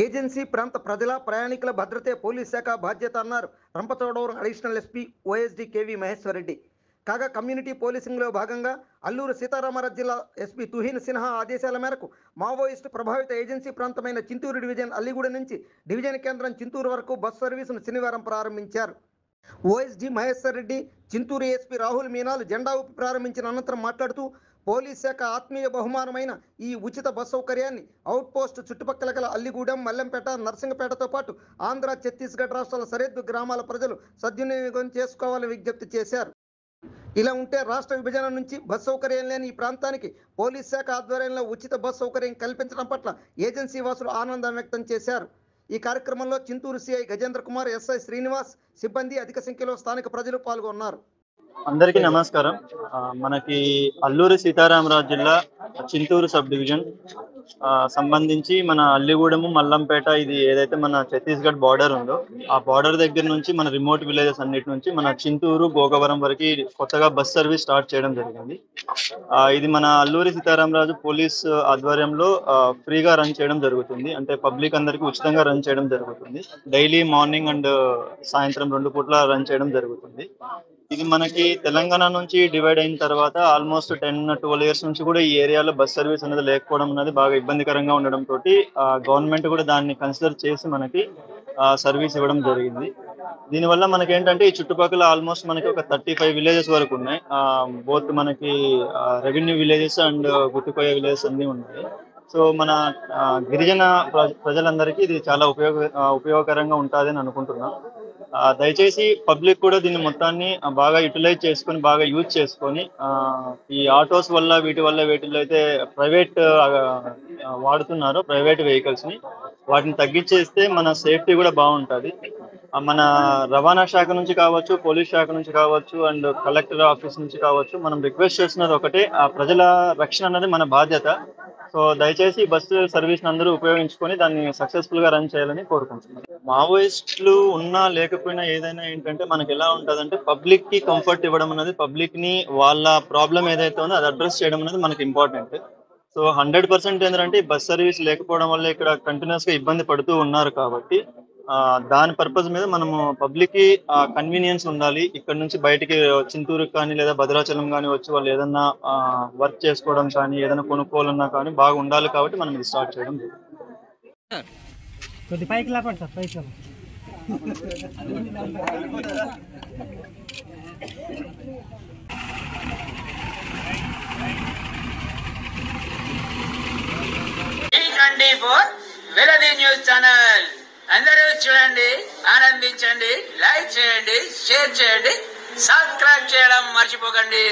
Agency ప్రాంత ప్రజల ప్రయాణికుల భద్రతే పోలీస్ శాఖ బాధ్యత అన్నారు Rampachodavaram additional SP OSD KV Maheshwar Reddy. కాగా కమ్యూనిటీ పోలీసింగ్లో భాగంగా అల్లూరు సీతారామరాజు జిల్లా ఎస్పీ తుహిన్ సిన్హా ఆదేశాల మేరకు మావోయిస్టు ప్రభావిత ఏజెన్సీ ప్రాంతమైన చింతూరు డివిజన్ అల్లిగూడ నుంచి డివిజన్ కేంద్రం చింతూరు వరకు బస్ సర్వీసును శనివారం ప్రారంభించారు. ఓఎస్డీ మహేశ్వర్ రెడ్డి, చింతూరు ఎస్పీ రాహుల్ మీనాలు జెండా ఊపి ప్రారంభించిన అనంతరం మాట్లాడుతూ పోలీస్ శాఖ ఆత్మీయ బహుమానమైన ఈ ఉచిత బస్ సౌకర్యాన్ని అవుట్ పోస్ట్ చుట్టుపక్కల గల అల్లిగూడెం, మల్లెంపేట, నర్సింగపేటతో పాటు ఆంధ్ర, ఛత్తీస్గఢ్ రాష్ట్రాల సరిహద్దు గ్రామాల ప్రజలు సద్వినియోగం చేసుకోవాలని విజ్ఞప్తి చేశారు. ఇలా ఉంటే రాష్ట్ర విభజన నుంచి బస్ సౌకర్యం లేని ఈ ప్రాంతానికి పోలీస్ శాఖ ఆధ్వర్యంలో ఉచిత బస్ సౌకర్యం కల్పించడం పట్ల ఏజెన్సీ వాసులు ఆనందం వ్యక్తం చేశారు. ఈ కార్యక్రమంలో చింతూరు సిఐ గజేంద్ర కుమార్, ఎస్ఐ శ్రీనివాస్, సిబ్బంది, అధిక సంఖ్యలో స్థానిక ప్రజలు పాల్గొన్నారు. అందరికీ నమస్కారం. మనకి అల్లూరి సీతారామరాజు జిల్లా చింతూరు సబ్ డివిజన్ సంబంధించి మన అల్లిగూడెము, మల్లంపేట, ఇది ఏదైతే మన ఛత్తీస్గఢ్ బార్డర్ ఉందో ఆ బార్డర్ దగ్గర నుంచి మన రిమోట్ విలేజెస్ అన్నిటి నుంచి మన చింతూరు, భోగవరం వరకు కొత్తగా బస్ సర్వీస్ స్టార్ట్ చేయడం జరిగింది. ఇది మన అల్లూరి సీతారామరాజు పోలీస్ ఆధ్వర్యంలో ఫ్రీగా రన్ చేయడం జరుగుతుంది. అంటే పబ్లిక్ అందరికీ ఉచితంగా రన్ చేయడం జరుగుతుంది. డైలీ మార్నింగ్ అండ్ సాయంత్రం 2 పూట్ల రన్ చేయడం జరుగుతుంది. ఇది మనకి తెలంగాణ నుంచి డివైడ్ అయిన తర్వాత ఆల్మోస్ట్ 10-12 ఇయర్స్ నుంచి కూడా ఈ ఏరియాలో బస్ సర్వీస్ అనేది లేకపోవడం అనేది బాగా ఇబ్బందికరంగా ఉండడం తోటి గవర్నమెంట్ కూడా దాన్ని కన్సిడర్ చేసి మనకి సర్వీస్ ఇవ్వడం జరిగింది. దీనివల్ల మనకి ఏంటంటే ఈ చుట్టుపక్కల ఆల్మోస్ట్ మనకి ఒక 35 విలేజెస్ వరకు ఉన్నాయి. బోత్ మనకి రెవెన్యూ విలేజెస్ అండ్ గుట్టుకోయ విలేజెస్ అన్నీ ఉన్నాయి. సో మన గిరిజన ప్రజలందరికీ ఇది చాలా ఉపయోగకరంగా ఉంటుంది అని అనుకుంటున్నాం. దయచేసి పబ్లిక్ కూడా దీన్ని మొత్తాన్ని బాగా యూటిలైజ్ చేసుకొని, బాగా యూజ్ చేసుకొని, ఈ ఆటోస్ వల్ల వీటిల్లో అయితే ప్రైవేట్ వాడుతున్నారు ప్రైవేట్ వెహికల్స్ని, వాటిని తగ్గించేస్తే మన సేఫ్టీ కూడా బాగుంటుంది. మన రవాణా శాఖ నుంచి కావచ్చు, పోలీస్ శాఖ నుంచి కావచ్చు, అండ్ కలెక్టర్ ఆఫీస్ నుంచి కావచ్చు, మనం రిక్వెస్ట్ చేస్తున్నది ఒకటే, ఆ ప్రజల రక్షణ అనేది మన బాధ్యత. సో దయచేసి బస్సు సర్వీస్ని అందరూ ఉపయోగించుకొని దాన్ని సక్సెస్ఫుల్గా రన్ చేయాలని కోరుకుంటున్నాను. మావోయిస్టులు ఉన్నా లేకపోయినా ఏదైనా ఏంటంటే మనకి ఎలా ఉంటుందంటే పబ్లిక్కి కంఫర్ట్ ఇవ్వడం అనేది, పబ్లిక్ని వాళ్ళ ప్రాబ్లం ఏదైతే ఉందో అది అడ్రస్ చేయడం అనేది మనకి ఇంపార్టెంట్. సో 100% ఏంటంటే బస్ సర్వీస్ లేకపోవడం వల్ల ఇక్కడ కంటిన్యూస్గా ఇబ్బంది పడుతూ ఉన్నారు కాబట్టి దాని పర్పస్ మీద మనము పబ్లిక్కి కన్వీనియన్స్ ఉండాలి. ఇక్కడ నుంచి బయటికి చింతూరుకి కానీ లేదా భద్రాచలం కానీ వచ్చి వాళ్ళు ఏదన్నా వర్క్ చేసుకోవడం కానీ ఏదైనా కొనుక్కోవాలన్నా కానీ బాగా ఉండాలి కాబట్టి మనం ఇది స్టార్ట్ చేయడం వెలది న్యూస్ ఛానల్ అందరూ చూడండి, ఆనందించండి, లైక్ చేయండి, షేర్ చేయండి, సబ్స్క్రైబ్ చేయడం మర్చిపోకండి.